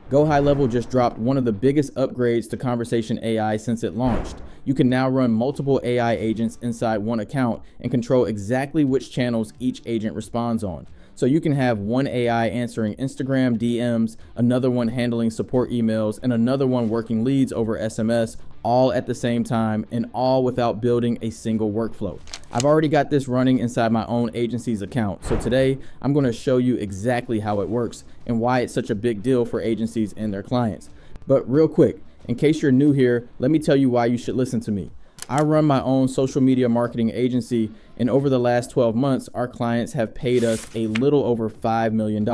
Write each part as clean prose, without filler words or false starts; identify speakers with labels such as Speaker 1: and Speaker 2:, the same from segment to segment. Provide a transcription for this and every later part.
Speaker 1: GoHighLevel just dropped one of the biggest upgrades to conversation AI since it launched. You can now run multiple AI agents inside one account and control exactly which channels each agent responds on. So you can have one AI answering Instagram DMs, another one handling support emails, and another one working leads over SMS, all at the same time, and all without building a single workflow. I've already got this running inside my own agency's account. So today I'm going to show you exactly how it works and why it's such a big deal for agencies and their clients. But real quick, in case you're new here, let me tell you why you should listen to me. I run my own social media marketing agency, and over the last 12 months, our clients have paid us a little over $5 million.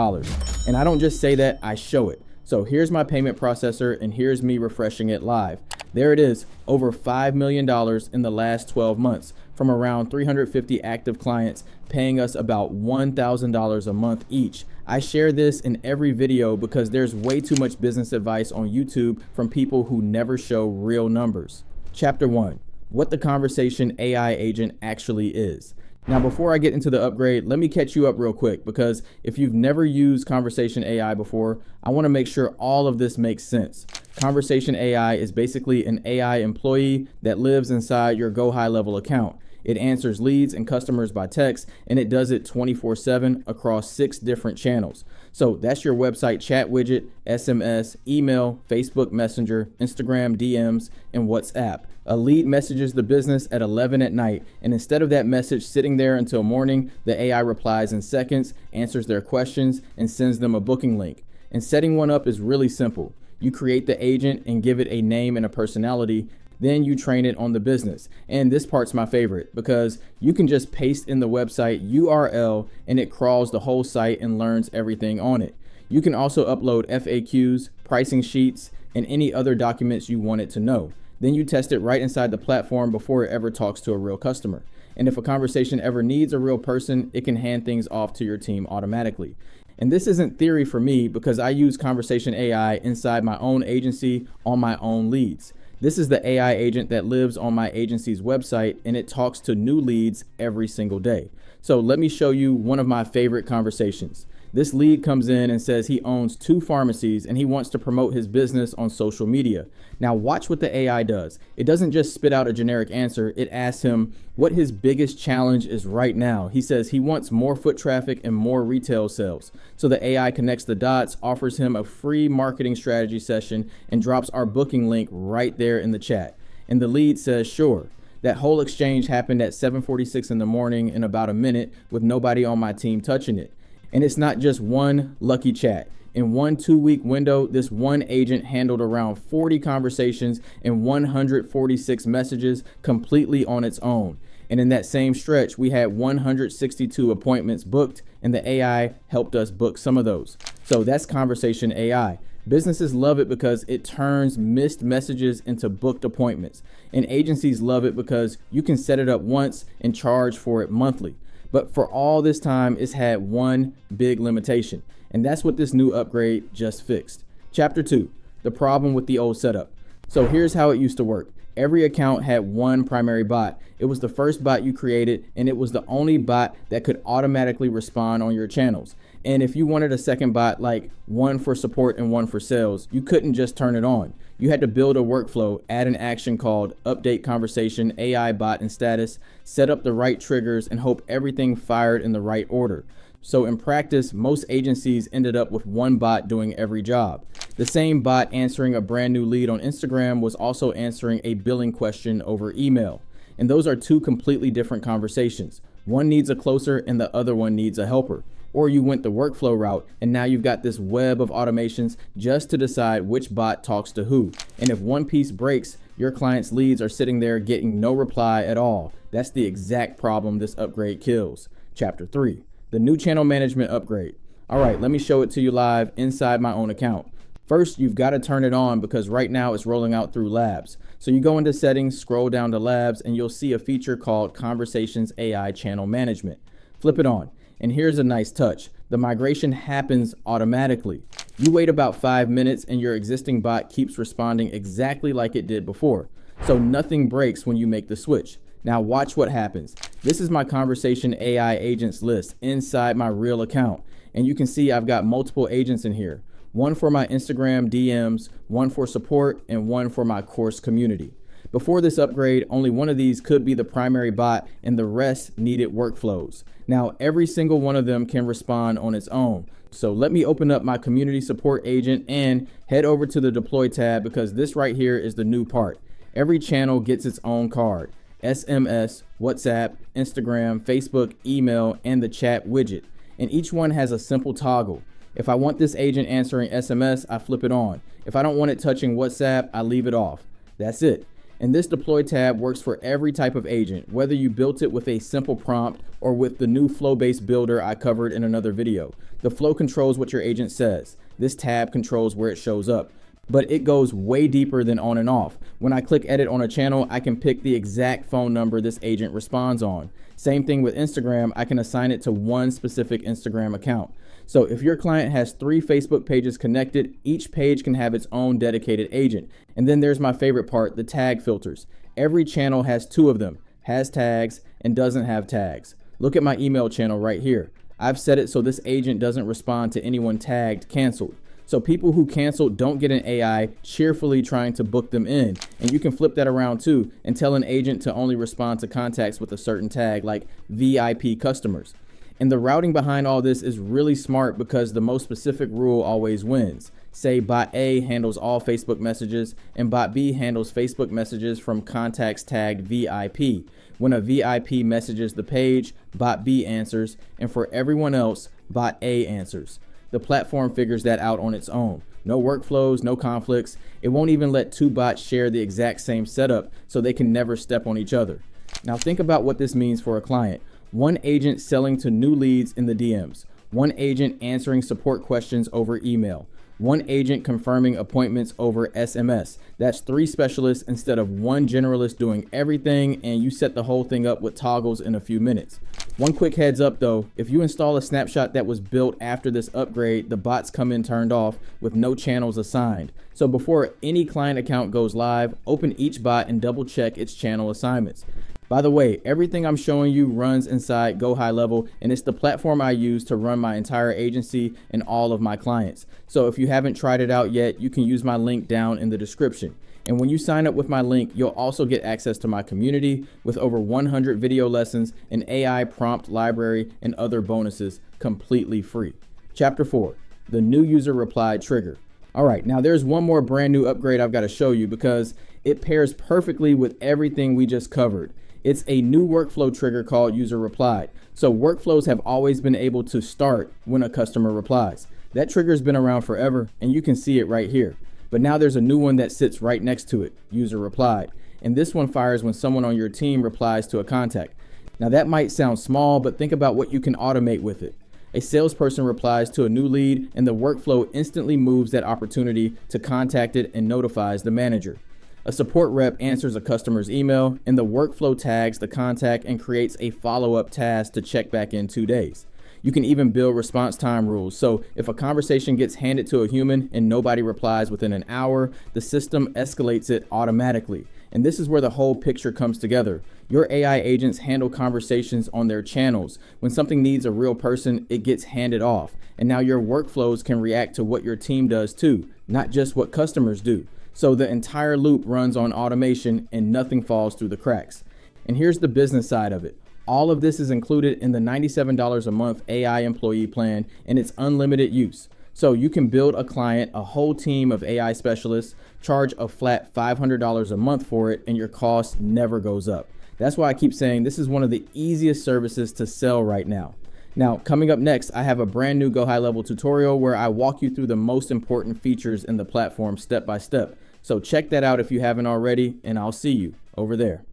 Speaker 1: And I don't just say that, I show it. So here's my payment processor, and here's me refreshing it live. There it is, over $5 million in the last 12 months from around 350 active clients paying us about $1,000 a month each. I share this in every video because there's way too much business advice on YouTube from people who never show real numbers. Chapter 1. What the conversation AI agent actually is. Now, before I get into the upgrade, let me catch you up real quick, because if you've never used conversation AI before, I want to make sure all of this makes sense. Conversation AI is basically an AI employee that lives inside your GoHighLevel account. It answers leads and customers by text, and it does it 24/7 across 6 different channels. So that's your website chat widget, SMS, email, Facebook Messenger, Instagram DMs, and WhatsApp. A lead messages the business at 11 at night, and instead of that message sitting there until morning, the AI replies in seconds, answers their questions, and sends them a booking link. And setting one up is really simple. You create the agent and give it a name and a personality. Then you train it on the business. And this part's my favorite, because you can just paste in the website URL and it crawls the whole site and learns everything on it. You can also upload FAQs, pricing sheets, and any other documents you want it to know. Then you test it right inside the platform before it ever talks to a real customer. And if a conversation ever needs a real person, it can hand things off to your team automatically. And this isn't theory for me, because I use conversation AI inside my own agency on my own leads. This is the AI agent that lives on my agency's website, and it talks to new leads every single day. So let me show you one of my favorite conversations. This lead comes in and says he owns 2 pharmacies and he wants to promote his business on social media. Now watch what the AI does. It doesn't just spit out a generic answer. It asks him what his biggest challenge is right now. He says he wants more foot traffic and more retail sales. So the AI connects the dots, offers him a free marketing strategy session, and drops our booking link right there in the chat. And the lead says, sure. That whole exchange happened at 7:46 in the morning in about a minute with nobody on my team touching it. And it's not just one lucky chat. In one 2-week window, this one agent handled around 40 conversations and 146 messages completely on its own. And in that same stretch, we had 162 appointments booked, and the AI helped us book some of those. So that's conversation AI. Businesses love it because it turns missed messages into booked appointments. And agencies love it because you can set it up once and charge for it monthly. But for all this time, it's had one big limitation, and that's what this new upgrade just fixed. Chapter 2, the problem with the old setup. So here's how it used to work. Every account had one primary bot. It was the first bot you created, and it was the only bot that could automatically respond on your channels. And if you wanted a second bot, like one for support and one for sales, you couldn't just turn it on. You had to build a workflow, add an action called update conversation AI bot and status, set up the right triggers, and hope everything fired in the right order. So in practice, most agencies ended up with one bot doing every job. The same bot answering a brand new lead on Instagram was also answering a billing question over email. And those are 2 completely different conversations. One needs a closer and the other one needs a helper. Or you went the workflow route and now you've got this web of automations just to decide which bot talks to who. And if one piece breaks, your client's leads are sitting there getting no reply at all. That's the exact problem this upgrade kills. Chapter 3, the new channel management upgrade. All right, let me show it to you live inside my own account. First, you've got to turn it on because right now it's rolling out through labs. So you go into settings, scroll down to labs, and you'll see a feature called Conversations AI Channel Management. Flip it on. And here's a nice touch. The migration happens automatically. You wait about 5 minutes and your existing bot keeps responding exactly like it did before. So nothing breaks when you make the switch. Now watch what happens. This is my conversation AI agents list inside my real account. And you can see I've got multiple agents in here. one for my Instagram DMs, one for support, and one for my course community. Before this upgrade, only one of these could be the primary bot and the rest needed workflows. Now, every single one of them can respond on its own. So let me open up my community support agent and head over to the deploy tab, because this right here is the new part. Every channel gets its own card: SMS, WhatsApp, Instagram, Facebook, email, and the chat widget. And each one has a simple toggle. If I want this agent answering SMS, I flip it on. If I don't want it touching WhatsApp, I leave it off. That's it. And this deploy tab works for every type of agent, whether you built it with a simple prompt or with the new flow-based builder I covered in another video. The flow controls what your agent says. This tab controls where it shows up. But it goes way deeper than on and off. When I click edit on a channel, I can pick the exact phone number this agent responds on. Same thing with Instagram, I can assign it to one specific Instagram account. So if your client has 3 Facebook pages connected, each page can have its own dedicated agent. And then there's my favorite part, the tag filters. Every channel has 2 of them, has tags and doesn't have tags. Look at my email channel right here. I've set it so this agent doesn't respond to anyone tagged canceled. So people who canceled don't get an AI cheerfully trying to book them in. And you can flip that around too and tell an agent to only respond to contacts with a certain tag, like VIP customers. And the routing behind all this is really smart, because the most specific rule always wins. Say bot A handles all Facebook messages and bot B handles Facebook messages from contacts tagged VIP. When a VIP messages the page, bot B answers, and for everyone else, bot A answers. The platform figures that out on its own. No workflows, no conflicts. It won't even let 2 bots share the exact same setup, so they can never step on each other. Now think about what this means for a client. One agent selling to new leads in the DMs. One agent answering support questions over email. One agent confirming appointments over SMS. That's 3 specialists instead of 1 generalist doing everything, and you set the whole thing up with toggles in a few minutes. One quick heads up though, if you install a snapshot that was built after this upgrade, the bots come in turned off with no channels assigned. So before any client account goes live, open each bot and double check its channel assignments. By the way, everything I'm showing you runs inside GoHighLevel, and it's the platform I use to run my entire agency and all of my clients. So if you haven't tried it out yet, you can use my link down in the description. And when you sign up with my link, you'll also get access to my community with over 100 video lessons, an AI prompt library, and other bonuses completely free. Chapter 4, the new user reply trigger. All right, now there's one more brand new upgrade I've got to show you, because it pairs perfectly with everything we just covered. It's a new workflow trigger called user replied. So workflows have always been able to start when a customer replies. That trigger's been around forever, and you can see it right here. But now there's a new one that sits right next to it, user replied. And this one fires when someone on your team replies to a contact. Now that might sound small, but think about what you can automate with it. A salesperson replies to a new lead, and the workflow instantly moves that opportunity to contact it and notifies the manager. A support rep answers a customer's email, and the workflow tags the contact and creates a follow-up task to check back in 2 days. You can even build response time rules. So if a conversation gets handed to a human and nobody replies within an hour, the system escalates it automatically. And this is where the whole picture comes together. Your AI agents handle conversations on their channels. When something needs a real person, it gets handed off. And now your workflows can react to what your team does too, not just what customers do. So the entire loop runs on automation and nothing falls through the cracks. And here's the business side of it. All of this is included in the $97 a month AI employee plan, and it's unlimited use. So you can build a client, a whole team of AI specialists, charge a flat $500 a month for it, and your cost never goes up. That's why I keep saying this is one of the easiest services to sell right now. Now, coming up next, I have a brand new GoHighLevel tutorial where I walk you through the most important features in the platform step by step. So check that out if you haven't already, and I'll see you over there.